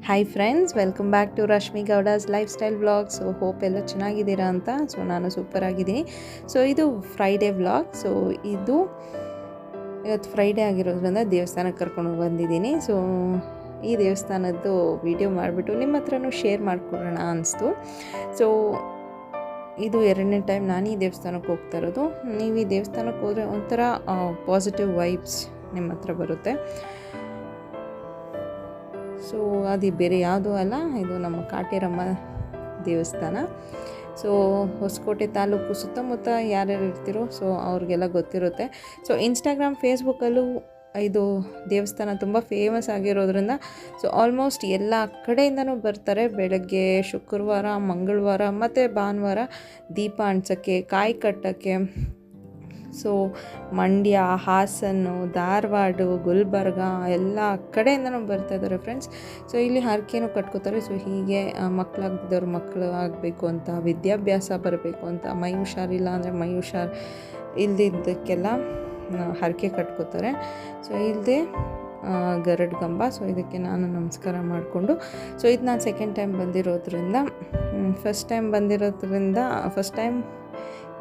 Hi friends, welcome back to Rashmi Gowda's lifestyle vlog. So hope ಎಲ್ಲ ಚೆನ್ನಾಗಿದ್ದೀರಾ ಅಂತ. So ನಾನು ಸೂಪರ್ ಆಗಿದ್ದೀನಿ. ಸೊ ಇದು ಫ್ರೈಡೇ ವ್ಲಾಗ್. ಸೊ ಇದು ಇವತ್ತು ಫ್ರೈಡೇ ಆಗಿರೋದ್ರಿಂದ ದೇವಸ್ಥಾನಕ್ಕೆ ಕರ್ಕೊಂಡು ಬಂದಿದ್ದೀನಿ. ಸೊ ಈ ದೇವಸ್ಥಾನದ್ದು ವಿಡಿಯೋ ಮಾಡಿಬಿಟ್ಟು ನಿಮ್ಮ ಹತ್ರನೂ ಶೇರ್ ಮಾಡ್ಕೊಳ್ಳೋಣ ಅನಿಸ್ತು. ಸೊ ಇದು 2ನೇ ಟೈಮ್ ನಾನು ಈ ದೇವಸ್ಥಾನಕ್ಕೆ ಹೋಗ್ತಾ ಇರೋದು. ನೀವು ಈ ದೇವಸ್ಥಾನಕ್ಕೆ ಹೋದರೆ ಒಂಥರ ಪಾಸಿಟಿವ್ ವೈಬ್ಸ್ ನಿಮ್ಮ ಹತ್ರ ಬರುತ್ತೆ. ಸೊ ಅದು ಬೇರೆ ಯಾವುದೂ ಅಲ್ಲ, ಇದು ನಮ್ಮ ಕಾಟೇರಮ್ಮ ದೇವಸ್ಥಾನ. ಸೊ ಹೊಸಕೋಟೆ ತಾಲೂಕು ಸುತ್ತಮುತ್ತ ಯಾರ್ಯಾರು ಇರ್ತಿರೋ ಸೊ ಅವ್ರಿಗೆಲ್ಲ ಗೊತ್ತಿರುತ್ತೆ. ಸೊ ಇನ್ಸ್ಟಾಗ್ರಾಮ್ ಫೇಸ್ಬುಕ್ಕಲ್ಲೂ ಇದು ದೇವಸ್ಥಾನ ತುಂಬ ಫೇಮಸ್ ಆಗಿರೋದ್ರಿಂದ ಸೊ ಆಲ್ಮೋಸ್ಟ್ ಎಲ್ಲ ಕಡೆಯಿಂದನೂ ಬರ್ತಾರೆ. ಬೆಳಗ್ಗೆ ಶುಕ್ರವಾರ, ಮಂಗಳವಾರ ಮತ್ತು ಭಾನುವಾರ ದೀಪ ಅಂಟಿಸೋಕ್ಕೆ, ಕಾಯಿ ಕಟ್ಟೋಕ್ಕೆ. ಸೊ ಮಂಡ್ಯ, ಹಾಸನ, ಧಾರವಾಡ, ಗುಲ್ಬರ್ಗ ಎಲ್ಲ ಕಡೆಯಿಂದನೂ ಬರ್ತಾಯಿದ್ದಾರೆ ಫ್ರೆಂಡ್ಸ್. ಸೊ ಇಲ್ಲಿ ಹರಕೆನೂ ಕಟ್ಕೋತಾರೆ. ಸೊ ಹೀಗೆ ಮಕ್ಕಳಾಗದಿದ್ದವ್ರು ಮಕ್ಕಳು ಆಗಬೇಕು ಅಂತ, ವಿದ್ಯಾಭ್ಯಾಸ ಬರಬೇಕು ಅಂತ, ಮೈ ಹುಷಾರಿಲ್ಲ ಅಂದರೆ ಮೈ ಹುಷಾರು ಇಲ್ದಿದ್ದಕ್ಕೆಲ್ಲ ಹರಕೆ ಕಟ್ಕೋತಾರೆ. ಸೊ ಇಲ್ಲದೆ ಗರಡ್ ಗಂಬ. ಸೊ ಇದಕ್ಕೆ ನಾನು ನಮಸ್ಕಾರ ಮಾಡಿಕೊಂಡು, ಸೊ ಇದು ನಾನು ಸೆಕೆಂಡ್ ಟೈಮ್ ಬಂದಿರೋದ್ರಿಂದ, ಫಸ್ಟ್ ಟೈಮ್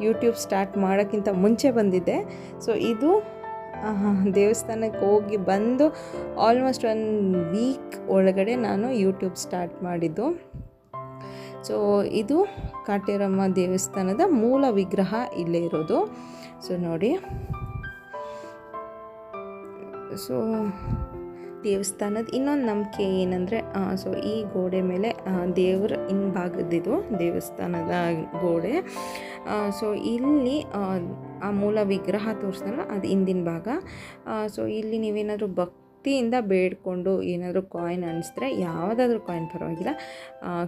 ಯೂಟ್ಯೂಬ್ ಸ್ಟಾರ್ಟ್ ಮಾಡೋಕ್ಕಿಂತ ಮುಂಚೆ ಬಂದಿದ್ದೆ. ಸೊ ಇದು ದೇವಸ್ಥಾನಕ್ಕೆ ಹೋಗಿ ಬಂದು ಆಲ್ಮೋಸ್ಟ್ 1 ವೀಕ್ ಒಳಗಡೆ ನಾನು ಯೂಟ್ಯೂಬ್ ಸ್ಟಾರ್ಟ್ ಮಾಡಿದ್ದು. ಸೊ ಇದು ಕಾಟೇರಮ್ಮ ದೇವಸ್ಥಾನದ ಮೂಲ ವಿಗ್ರಹ ಇಲ್ಲೇ ಇರೋದು. ಸೊ ನೋಡಿ, ಸೊ ದೇವಸ್ಥಾನದ ಇನ್ನೊಂದು ನಂಬಿಕೆ ಏನಂದರೆ, ಸೊ ಈ ಗೋಡೆ ಮೇಲೆ ದೇವರ ಹಿಂಭಾಗದಿದು ದೇವಸ್ಥಾನದ ಗೋಡೆ. ಸೊ ಇಲ್ಲಿ ಆ ಮೂಲ ವಿಗ್ರಹ ತೋರಿಸ್ದಲ್ಲ ಅದು ಹಿಂದಿನ ಭಾಗ. ಸೊ ಇಲ್ಲಿ ನೀವೇನಾದರೂ ಭಕ್ತಿಯಿಂದ ಬೇಡ್ಕೊಂಡು ಏನಾದರೂ ಕಾಯಿನ್ ಅಂಟಿಸಿದ್ರೆ, ಯಾವುದಾದ್ರೂ ಕಾಯಿನ್ ಪರವಾಗಿಲ್ಲ,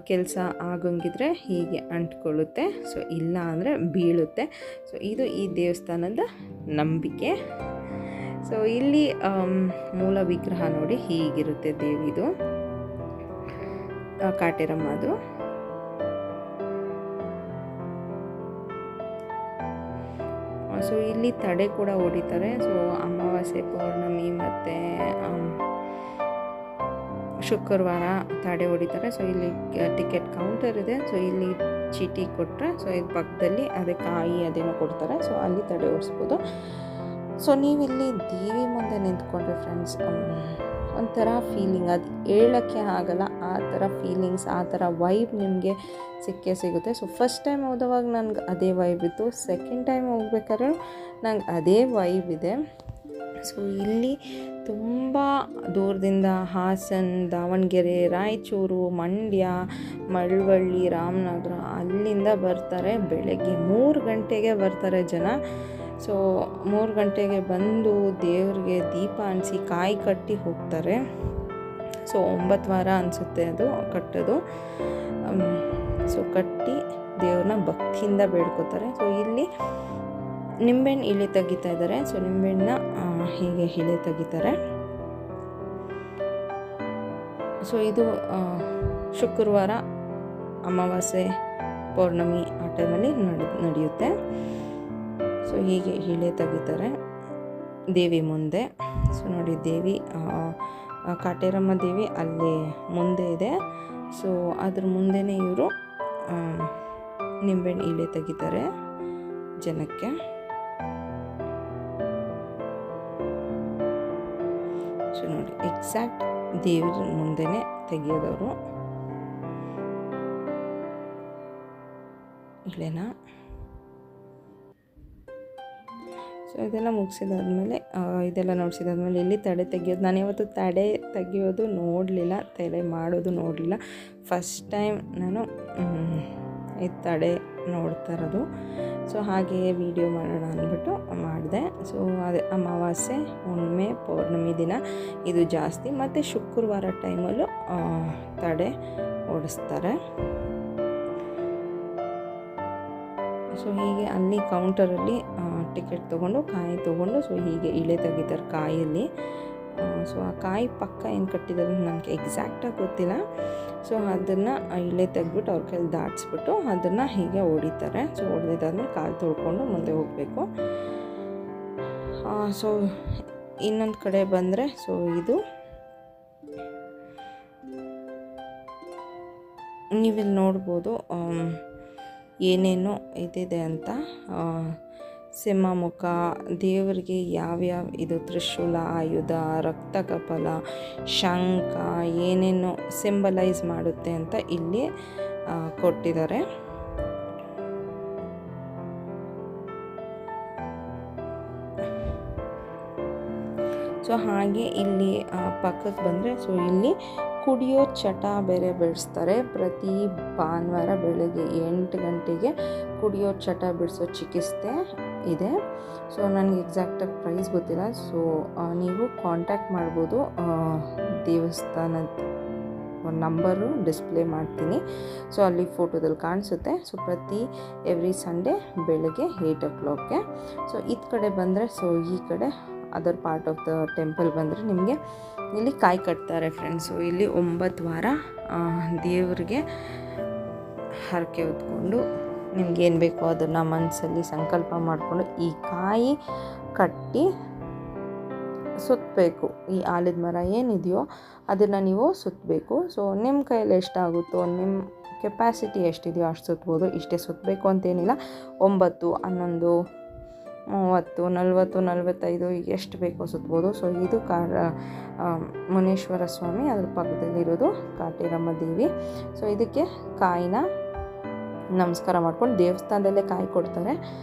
ಕೆಲಸ ಆಗಂಗಿದ್ರೆ ಹೀಗೆ ಅಂಟ್ಕೊಳ್ಳುತ್ತೆ. ಸೊ ಇಲ್ಲ ಅಂದರೆ ಬೀಳುತ್ತೆ. ಸೊ ಇದು ಈ ದೇವಸ್ಥಾನದ ನಂಬಿಕೆ. ಸೊ ಇಲ್ಲಿ ಮೂಲ ವಿಗ್ರಹ ನೋಡಿ ಹೀಗಿರುತ್ತೆ ದೇವಿದು, ಕಾಟೇರಮ್ಮದು. ಸೊ ಇಲ್ಲಿ ತಡೆ ಕೂಡ ಹೊಡಿತಾರೆ. ಸೊ ಅಮಾವಾಸ್ಯೆ, ಪೌರ್ಣಮಿ ಮತ್ತು ಶುಕ್ರವಾರ ತಡೆ ಹೊಡಿತಾರೆ. ಸೊ ಇಲ್ಲಿ ಟಿಕೆಟ್ ಕೌಂಟರ್ ಇದೆ. ಸೊ ಇಲ್ಲಿ ಚೀಟಿ ಕೊಟ್ಟರೆ, ಸೊ ಇದು ಪಕ್ಕದಲ್ಲಿ ಅದೇ ಕಾಯಿ ಅದೇನೋ ಕೊಡ್ತಾರೆ. ಸೊ ಅಲ್ಲಿ ತಡೆ ಓಡಿಸ್ಬೋದು. ಸೊ ನೀವಿಲ್ಲಿ ದೇವಿ ಮುಂದೆ ನಿಂತ್ಕೊಂಡ್ರೆ ಫ್ರೆಂಡ್ಸ್ ಒಂಥರ ಫೀಲಿಂಗ್, ಅದು ಹೇಳೋಕ್ಕೆ ಆಗಲ್ಲ. ಆ ಥರ ಫೀಲಿಂಗ್ಸ್, ಆ ಥರ ವೈಬ್ ನಿಮಗೆ ಸಿಕ್ಕೇ ಸಿಗುತ್ತೆ. ಸೊ ಫಸ್ಟ್ ಟೈಮ್ ಹೋದವಾಗ ನನಗೆ ಅದೇ ವೈಬ್ ಇತ್ತು. ಸೆಕೆಂಡ್ ಟೈಮ್ ಹೋಗ್ಬೇಕಾದ್ರೆ ನಂಗೆ ಅದೇ ವೈಬ್ ಇದೆ. ಸೊ ಇಲ್ಲಿ ತುಂಬ ದೂರದಿಂದ ಹಾಸನ, ದಾವಣಗೆರೆ, ರಾಯಚೂರು, ಮಂಡ್ಯ, ಮಳವಳ್ಳಿ, ರಾಮನಗರ ಅಲ್ಲಿಂದ ಬರ್ತಾರೆ. ಬೆಳಗ್ಗೆ 3 ಗಂಟೆಗೆ ಬರ್ತಾರೆ ಜನ. ಸೊ 3 ಗಂಟೆಗೆ ಬಂದು ದೇವ್ರಿಗೆ ದೀಪ ಅಂಟಿಸಿ ಕಾಯಿ ಕಟ್ಟಿ ಹೋಗ್ತಾರೆ. ಸೊ 9 ವಾರ ಅನಿಸುತ್ತೆ ಅದು ಕಟ್ಟೋದು. ಸೊ ಕಟ್ಟಿ ದೇವ್ರನ್ನ ಭಕ್ತಿಯಿಂದ ಬೇಡ್ಕೋತಾರೆ. ಸೊ ಇಲ್ಲಿ ನಿಂಬೆಹಣ್ಣು ಇಳೆ ತೆಗಿತಾ ಇದ್ದಾರೆ. ಸೊ ನಿಂಬೆಹಣ್ಣನ್ನ ಹೀಗೆ ಇಳೆ ತೆಗಿತಾರೆ. ಸೊ ಇದು ಶುಕ್ರವಾರ, ಅಮಾವಾಸ್ಯೆ, ಪೌರ್ಣಮಿ ಆ ಟೈಮಲ್ಲಿ ನಡೆಯುತ್ತೆ. ಸೊ ಹೀಗೆ ಇಳೆ ತೆಗಿತಾರೆ ದೇವಿ ಮುಂದೆ. ಸೊ ನೋಡಿ, ದೇವಿ ಕಾಟೇರಮ್ಮ ದೇವಿ ಅಲ್ಲಿ ಮುಂದೆ ಇದೆ. ಸೊ ಅದ್ರ ಮುಂದೆನೇ ಇವರು ನಿಂಬೆಹಣ್ಣು ಇಳೆ ತೆಗಿತಾರೆ ಜನಕ್ಕೆ. ಸೊ ನೋಡಿ, ಎಕ್ಸಾಕ್ಟ್ ದೇವ್ರ ಮುಂದೆನೇ ತೆಗಿಯೋದವರು ಇಳೆನ. ಸೊ ಇದೆಲ್ಲ ಮುಗಿಸಿದಾದ್ಮೇಲೆ, ಇದೆಲ್ಲ ನೋಡಿಸಿದಾದ್ಮೇಲೆ ಇಲ್ಲಿ ತಡೆ ತೆಗಿಯೋದು. ನಾನು ಯಾವತ್ತೂ ತಡೆ ತೆಗಿಯೋದು ನೋಡಲಿಲ್ಲ, ತಡೆ ಮಾಡೋದು ನೋಡಲಿಲ್ಲ. ಫಸ್ಟ್ ಟೈಮ್ ನಾನು ಈ ತಡೆ ನೋಡ್ತಾ ಇರೋದು. ಸೊ ಹಾಗೆಯೇ ವಿಡಿಯೋ ಮಾಡೋಣ ಅಂದ್ಬಿಟ್ಟು ಮಾಡಿದೆ. ಸೊ ಅದೇ ಅಮಾವಾಸ್ಯೆ, ಹುಣ್ಣಿಮೆ, ಪೌರ್ಣಮಿ ದಿನ ಇದು ಜಾಸ್ತಿ, ಮತ್ತು ಶುಕ್ರವಾರ ಟೈಮಲ್ಲೂ ತಡೆ ಓಡಿಸ್ತಾರೆ. ಸೊ ಹೀಗೆ ಅಲ್ಲಿ ಕೌಂಟರಲ್ಲಿ ಟಿಕೆಟ್ ತೊಗೊಂಡು, ಕಾಯಿ ತೊಗೊಂಡು, ಸೊ ಹೀಗೆ ಇಳೆ ತೆಗಿತಾರೆ ಕಾಯಲ್ಲಿ. ಸೊ ಆ ಕಾಯಿ ಪಕ್ಕ ಏನು ಕಟ್ಟಿದ್ದಾರೆ ನನಗೆ ಎಕ್ಸಾಕ್ಟಾಗಿ ಗೊತ್ತಿಲ್ಲ. ಸೊ ಅದನ್ನು ಇಳೆ ತೆಗೆದ್ಬಿಟ್ಟು ಅವ್ರ ಕೈಲಿ ದಾಟಿಸ್ಬಿಟ್ಟು ಅದನ್ನು ಹೀಗೆ ಹೊಡಿತಾರೆ. ಸೊ ಹೊಡೆದಿದ್ದಾದ್ಮೇಲೆ ಕಾಲು ತೊಳ್ಕೊಂಡು ಮುಂದೆ ಹೋಗಬೇಕು. ಸೊ ಇನ್ನೊಂದು ಕಡೆ ಬಂದರೆ, ಸೊ ಇದು ನೀವಿಲ್ಲಿ ನೋಡ್ಬೋದು ಏನೇನು ಇದಿದೆ ಅಂತ. ಸಿಂಹಮುಖ, ದೇವರಿಗೆ ಯಾವ್ಯಾವ ಇದು ತ್ರಿಶೂಲ, ಆಯುಧ, ರಕ್ತಕಪಲ, ಶಂಖ ಏನೇನು ಸಿಂಬಲೈಸ್ ಮಾಡುತ್ತೆ ಅಂತ ಇಲ್ಲಿ ಕೊಟ್ಟಿದ್ದಾರೆ. ಸೊ ಹಾಗೆ ಇಲ್ಲಿ ಪಕ್ಕಕ್ಕೆ ಬಂದರೆ ಸೊ ಇಲ್ಲಿ ಕುಡಿಯೋ ಚಟ ಬೇರೆ ಬಿಡಿಸ್ತಾರೆ. ಪ್ರತಿ ಭಾನುವಾರ ಬೆಳಗ್ಗೆ 8 ಗಂಟೆಗೆ ಕುಡಿಯೋ ಚಟ ಬಿಡಿಸೋ ಚಿಕಿತ್ಸೆ ಇದೆ. ಸೊ ನನಗೆ ಎಕ್ಸಾಕ್ಟಾಗಿ ಪ್ರೈಸ್ ಗೊತ್ತಿಲ್ಲ. ಸೊ ನೀವು ಕಾಂಟ್ಯಾಕ್ಟ್ ಮಾಡ್ಬೋದು. ದೇವಸ್ಥಾನದ ನಂಬರು ಡಿಸ್ಪ್ಲೇ ಮಾಡ್ತೀನಿ. ಸೊ ಅಲ್ಲಿ ಫೋಟೋದಲ್ಲಿ ಕಾಣಿಸುತ್ತೆ. ಸೊ ಎವ್ರಿ ಸಂಡೇ ಬೆಳಗ್ಗೆ 8 o'clockಗೆ. ಸೊ ಈ ಕಡೆ ಬಂದರೆ ಸೊ ಈ ಕಡೆ other part of the temple ಬಂದರೆ ನಿಮಗೆ ಇಲ್ಲಿ ಕಾಯಿ ಕಟ್ತಾರೆ ಫ್ರೆಂಡ್ಸು. ಇಲ್ಲಿ 9 ವಾರ ದೇವರಿಗೆ ಹರಕೆ ಹೊತ್ಕೊಂಡು ನಿಮ್ಗೇನು ಬೇಕೋ ಅದನ್ನು ಮನಸ್ಸಲ್ಲಿ ಸಂಕಲ್ಪ ಮಾಡಿಕೊಂಡು ಈ ಕಾಯಿ ಕಟ್ಟಿ ಸುತ್ತಬೇಕು. ಈ ಆಲದ ಮರ ಏನಿದೆಯೋ ಅದನ್ನು ನೀವು ಸುತ್ತಬೇಕು. ಸೊ ನಿಮ್ಮ ಕೈಯಲ್ಲಿ ಎಷ್ಟಾಗುತ್ತೋ, ನಿಮ್ಮ ಕೆಪಾಸಿಟಿ ಎಷ್ಟಿದೆಯೋ ಅಷ್ಟು ಸುತ್ತಬೋದು. ಇಷ್ಟೇ ಸುತ್ತಬೇಕು ಅಂತೇನಿಲ್ಲ. 9, 11, 30, 40, 45 ಎಷ್ಟು ಬೇಕೋ ಸುತ್ತಬೋದು. ಸೊ ಇದು ಮುನೇಶ್ವರ ಸ್ವಾಮಿ, ಅದ್ರ ಪಕ್ಕದಲ್ಲಿರೋದು ಕಾಟೇರಮ್ಮ ದೇವಿ. ಸೊ ಇದಕ್ಕೆ ಕಾಯಿನ ನಮಸ್ಕಾರ ಮಾಡ್ಕೊಂಡು ದೇವಸ್ಥಾನದಲ್ಲೇ ಕಾಯಿ ಕೊಡ್ತಾರೆ.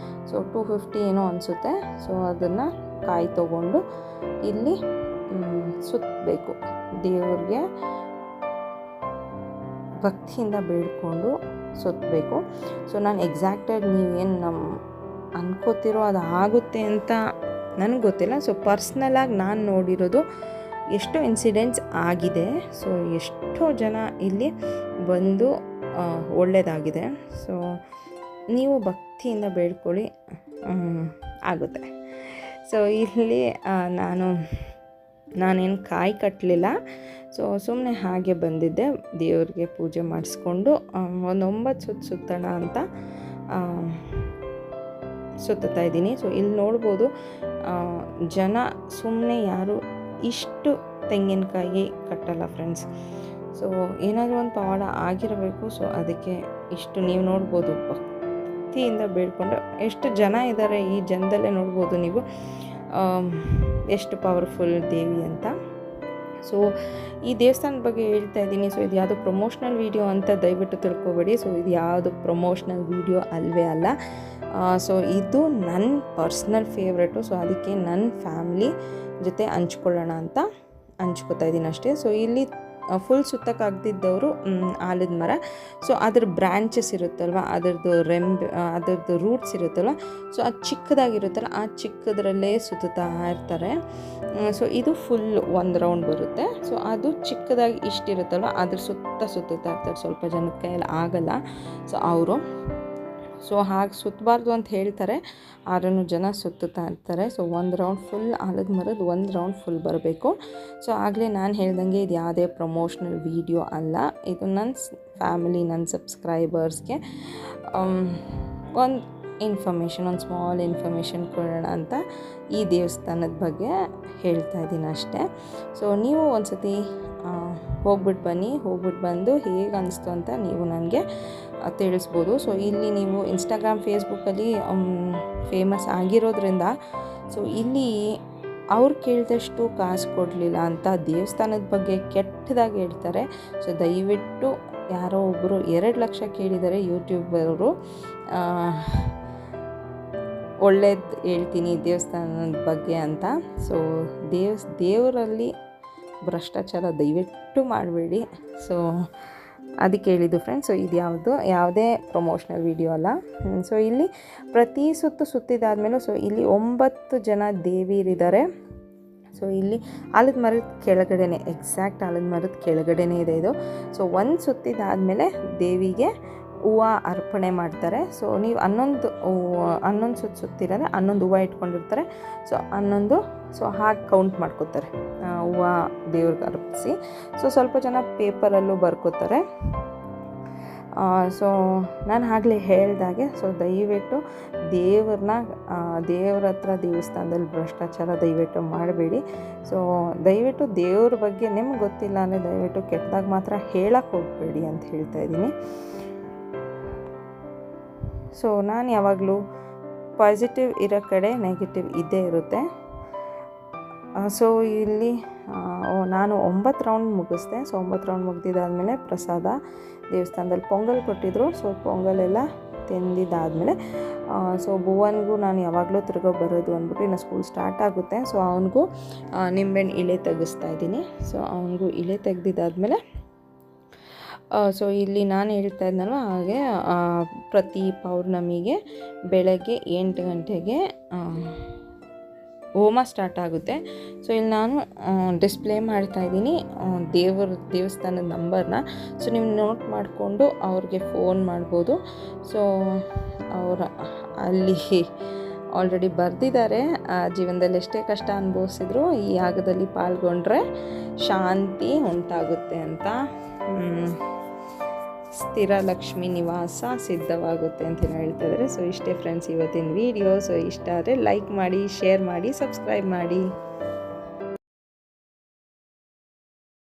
ಸೊ 250 ಏನೋ ಅನಿಸುತ್ತೆ. ಸೊ ಅದನ್ನು ಕಾಯಿ ತೊಗೊಂಡು ಇಲ್ಲಿ ಸುತ್ತಬೇಕು. ದೇವ್ರಿಗೆ ಭಕ್ತಿಯಿಂದ ಬೇಡ್ಕೊಂಡು ಸುತ್ತಬೇಕು. ಸೊ ನಾನು ಎಕ್ಸಾಕ್ಟಾಗಿ ನೀವೇನು ಅನ್ಕೋತಿರೋ ಅದು ಆಗುತ್ತೆ ಅಂತ ನನಗೆ ಗೊತ್ತಿಲ್ಲ. ಸೊ ಪರ್ಸ್ನಲಾಗಿ ನಾನು ನೋಡಿರೋದು ಎಷ್ಟೋ ಇನ್ಸಿಡೆಂಟ್ಸ್ ಆಗಿದೆ. ಸೊ ಎಷ್ಟೋ ಜನ ಇಲ್ಲಿ ಬಂದು ಒಳ್ಳೆಯದಾಗಿದೆ. ಸೊ ನೀವು ಭಕ್ತಿಯಿಂದ ಬೇಡ್ಕೊಳ್ಳಿ, ಆಗುತ್ತೆ. ಸೊ ಇಲ್ಲಿ ನಾನೇನು ಕಾಯಿ ಕಟ್ಟಲಿಲ್ಲ. ಸೊ ಸುಮ್ಮನೆ ಹಾಗೆ ಬಂದಿದ್ದೆ. ದೇವ್ರಿಗೆ ಪೂಜೆ ಮಾಡಿಸ್ಕೊಂಡು ಒಂದು 9 ಸುತ್ತೋಣ ಅಂತ ಸುತ್ತಾ ಇದ್ದೀನಿ. ಸೊ ಇಲ್ಲಿ ನೋಡ್ಬೋದು ಜನ ಸುಮ್ಮನೆ ಯಾರು ಇಷ್ಟು ತೆಂಗಿನಕಾಯಿ ಕಟ್ಟಲ್ಲ ಫ್ರೆಂಡ್ಸ್. ಸೊ ಏನಾದರೂ ಒಂದು ಪವಾಡ ಆಗಿರಬೇಕು. ಸೊ ಅದಕ್ಕೆ ಇಷ್ಟು ನೀವು ನೋಡ್ಬೋದು, ಭಕ್ತಿಯಿಂದ ಬೇಡ್ಕೊಂಡು ಎಷ್ಟು ಜನ ಇದ್ದಾರೆ. ಈ ಜನದಲ್ಲೇ ನೋಡ್ಬೋದು ನೀವು ಎಷ್ಟು ಪವರ್ಫುಲ್ ದೇವಿ ಅಂತ. ಸೊ ಈ ದೇವಸ್ಥಾನದ ಬಗ್ಗೆ ಹೇಳ್ತಾ ಇದ್ದೀನಿ. ಸೊ ಇದು ಯಾವುದು ಪ್ರಮೋಷ್ನಲ್ ವೀಡಿಯೋ ಅಂತ ದಯವಿಟ್ಟು ತಿಳ್ಕೊಬೇಡಿ. ಸೊ ಇದು ಯಾವುದು ಪ್ರಮೋಷ್ನಲ್ ವೀಡಿಯೋ ಅಲ್ವೇ ಅಲ್ಲ. ಸೊ ಇದು ನನ್ನ ಪರ್ಸ್ನಲ್ ಫೇವ್ರೆಟು. ಸೊ ಅದಕ್ಕೆ ನನ್ನ ಫ್ಯಾಮ್ಲಿ ಜೊತೆ ಹಂಚ್ಕೊಳ್ಳೋಣ ಅಂತ ಹಂಚ್ಕೋತಾ ಇದ್ದೀನಿ ಅಷ್ಟೇ. ಸೊ ಇಲ್ಲಿ ಫುಲ್ ಸುತ್ತಕ್ಕಾಗ್ದಿದ್ದವರು ಆಲದ ಮರ. ಸೊ ಅದ್ರ ಬ್ರ್ಯಾಂಚಸ್ ಇರುತ್ತಲ್ವ, ಅದರದ್ದು ರೂಟ್ಸ್ ಇರುತ್ತಲ್ವ, ಸೊ ಅದು ಚಿಕ್ಕದಾಗಿರುತ್ತಲ್ಲ, ಆ ಚಿಕ್ಕದ್ರಲ್ಲೇ ಸುತ್ತಾ ಇರ್ತಾರೆ. ಸೊ ಇದು ಫುಲ್ 1 ರೌಂಡ್ ಬರುತ್ತೆ. ಸೊ ಅದು ಚಿಕ್ಕದಾಗಿ ಇಷ್ಟಿರುತ್ತಲ್ವ, ಅದ್ರ ಸುತ್ತಾ ಇರ್ತಾರೆ. ಸ್ವಲ್ಪ ಜನದ ಕೈಯಲ್ಲಿ ಆಗಲ್ಲ. ಸೊ ಅವರು ಹಾಗೆ ಸುತ್ತಬಾರ್ದು ಅಂತ ಹೇಳ್ತಾರೆ, ಆದ್ರೂ ಜನ ಸುತ್ತಾ ಇರ್ತಾರೆ. ಸೊ 1 ರೌಂಡ್ ಫುಲ್ ಆಲದ ಮರದ 1 ರೌಂಡ್ ಫುಲ್ ಬರಬೇಕು. ಸೊ ಆಗಲೇ ನಾನು ಹೇಳ್ದಂಗೆ ಇದು ಯಾವುದೇ ಪ್ರಮೋಷ್ನಲ್ ವೀಡಿಯೋ ಅಲ್ಲ. ಇದು ನನ್ನ ಫ್ಯಾಮಿಲಿ, ನನ್ನ ಸಬ್ಸ್ಕ್ರೈಬರ್ಸ್ಗೆ ಒಂದು ಸ್ಮಾಲ್ ಇನ್ಫಾರ್ಮೇಷನ್ ಕೊಡೋಣ ಅಂತ ಈ ದೇವಸ್ಥಾನದ ಬಗ್ಗೆ ಹೇಳ್ತಾ ಇದ್ದೀನಿ ಅಷ್ಟೇ. ಸೊ ನೀವು ಒಂದು ಸತಿ ಹೋಗ್ಬಿಟ್ಟು ಬಂದು ಹೇಗೆ ಅನಿಸ್ತು ಅಂತ ನೀವು ನನಗೆ ತಿಳಿಸ್ಬೋದು. ಸೊ ಇಲ್ಲಿ ನೀವು ಇನ್ಸ್ಟಾಗ್ರಾಮ್, ಫೇಸ್ಬುಕ್ಕಲ್ಲಿ ಫೇಮಸ್ ಆಗಿರೋದ್ರಿಂದ ಸೊ ಇಲ್ಲಿ ಅವ್ರು ಕೇಳಿದಷ್ಟು ಕಾಸು ಕೊಡಲಿಲ್ಲ ಅಂತ ದೇವಸ್ಥಾನದ ಬಗ್ಗೆ ಕೆಟ್ಟದಾಗಿ ಹೇಳ್ತಾರೆ. ಸೊ ದಯವಿಟ್ಟು ಯಾರೋ ಒಬ್ಬರು 2 ಲಕ್ಷ ಕೇಳಿದ್ದಾರೆ ಯೂಟ್ಯೂಬರು. ಒಳ್ಳೇದು ಹೇಳ್ತೀನಿ ದೇವಸ್ಥಾನದ ಬಗ್ಗೆ ಅಂತ. ಸೊ ದೇವರಲ್ಲಿ ಭ್ರಷ್ಟಾಚಾರ ದಯವಿಟ್ಟು ಮಾಡಬೇಡಿ. ಸೊ ಅದಕ್ಕೆ ಹೇಳಿದ್ದು ಫ್ರೆಂಡ್ಸ್. ಸೊ ಇದು ಯಾವುದೇ ಪ್ರಮೋಷ್ನಲ್ ವೀಡಿಯೋ ಅಲ್ಲ. ಸೊ ಇಲ್ಲಿ ಪ್ರತಿ ಸುತ್ತಿದಾದ್ಮೇಲೂ ಸೊ ಇಲ್ಲಿ 9 ಜನ ದೇವಿಯರಿದ್ದಾರೆ. ಸೊ ಇಲ್ಲಿ ಆಲದ ಮರದ ಕೆಳಗಡೆನೇ, ಎಕ್ಸಾಕ್ಟ್ ಆಲದ ಮರದ ಕೆಳಗಡೆನೇ ಇದೆ ಇದು. ಸೊ 1 ಸುತ್ತಿದಾದಮೇಲೆ ದೇವಿಗೆ ಹೂವು ಅರ್ಪಣೆ ಮಾಡ್ತಾರೆ. ಸೊ ನೀವು 11 ಸುತ್ತಿರೋದ್ರೆ 11 ಹೂವು ಇಟ್ಕೊಂಡಿರ್ತಾರೆ. ಸೊ 11 ಸೊ ಹಾಗೆ ಕೌಂಟ್ ಮಾಡ್ಕೋತಾರೆ ಹೂವು ದೇವ್ರಿಗೆ ಅರ್ಪಿಸಿ. ಸೊ ಸ್ವಲ್ಪ ಜನ ಪೇಪರಲ್ಲೂ ಬರ್ಕೋತಾರೆ. ಸೊ ನಾನು ಆಗಲೇ ಹೇಳ್ದಾಗೆ ಸೊ ದಯವಿಟ್ಟು ದೇವ್ರ ಹತ್ರ ದೇವಸ್ಥಾನದಲ್ಲಿ ಭ್ರಷ್ಟಾಚಾರ ದಯವಿಟ್ಟು ಮಾಡಬೇಡಿ. ಸೊ ದಯವಿಟ್ಟು ದೇವ್ರ ಬಗ್ಗೆ ನಿಮ್ಗೆ ಗೊತ್ತಿಲ್ಲ ಅಂದರೆ ದಯವಿಟ್ಟು ಕೆಟ್ಟದಾಗ ಮಾತ್ರ ಹೇಳಕ್ಕೆ ಹೋಗಬೇಡಿ ಅಂತ ಹೇಳ್ತಾ ಇದ್ದೀನಿ. ಸೊ ನಾನು ಯಾವಾಗಲೂ ಪಾಸಿಟಿವ್ ಇರೋ ಕಡೆ ನೆಗೆಟಿವ್ ಇದ್ದೇ ಇರುತ್ತೆ. ಸೊ ಇಲ್ಲಿ ನಾನು 9 ರೌಂಡ್ ಮುಗಿಸ್ದೆ. ಸೊ 9 ರೌಂಡ್ ಮುಗಿದಿದ್ದಾದಮೇಲೆ ಪ್ರಸಾದ ದೇವಸ್ಥಾನದಲ್ಲಿ ಪೊಂಗಲ್ ಕೊಟ್ಟಿದ್ದರು. ಸೊ ಪೊಂಗಲೆಲ್ಲ ತಿಂದಿದ್ದಾದಮೇಲೆ ಸೊ ಭುವನ್ಗೂ ನಾನು ಯಾವಾಗಲೂ ತಿರ್ಗೋ ಬರೋದು ಅಂದ್ಬಿಟ್ಟು ಇನ್ನು ಸ್ಕೂಲ್ ಸ್ಟಾರ್ಟ್ ಆಗುತ್ತೆ. ಸೊ ಅವನಿಗೂ ನಿಂಬೆಹಣ್ಣು ಇಳೆ ತೆಗಿಸ್ತಾ ಇದ್ದೀನಿ. ಸೊ ಅವನಿಗೂ ಇಳೆ ತೆಗೆದಿದ್ದಾದಮೇಲೆ ಸೊ ಇಲ್ಲಿ ನಾನು ಹೇಳ್ತಾ ಇದ್ನಲ್ವ ಹಾಗೆ ಪ್ರತಿ ಪೌರ್ಣಮಿಗೆ ಬೆಳಗ್ಗೆ 8 ಗಂಟೆಗೆ ಹೋಮ ಸ್ಟಾರ್ಟ್ ಆಗುತ್ತೆ. ಸೊ ಇಲ್ಲಿ ನಾನು ಡಿಸ್ಪ್ಲೇ ಮಾಡ್ತಾಯಿದ್ದೀನಿ ದೇವಸ್ಥಾನದ ನಂಬರ್ನ. ಸೊ ನೀವು ನೋಟ್ ಮಾಡಿಕೊಂಡು ಅವ್ರಿಗೆ ಫೋನ್ ಮಾಡ್ಬೋದು. ಸೊ ಅವರು ಅಲ್ಲಿ ಆಲ್ರೆಡಿ ಬರೆದಿದ್ದಾರೆ, ಜೀವನದಲ್ಲಿ ಎಷ್ಟೇ ಕಷ್ಟ ಅನುಭವಿಸಿದ್ರು ಈ ಯಾಗದಲ್ಲಿ ಪಾಲ್ಗೊಂಡ್ರೆ ಶಾಂತಿ ಉಂಟಾಗುತ್ತೆ ಅಂತ, ಸ್ಥಿರ ಲಕ್ಷ್ಮಿ ನಿವಾಸ ಸಿದ್ಧವಾಗುತ್ತೆ ಅಂತ ಹೇಳ್ತಾ ಇದ್ದಾರೆ. ಸೊ ಇಷ್ಟೇ ಫ್ರೆಂಡ್ಸ್ ಇವತ್ತಿನ ವಿಡಿಯೋ. ಸೊ ಇಷ್ಟ ಆದರೆ ಲೈಕ್ ಮಾಡಿ, ಶೇರ್ ಮಾಡಿ, ಸಬ್ಸ್ಕ್ರೈಬ್ ಮಾಡಿ.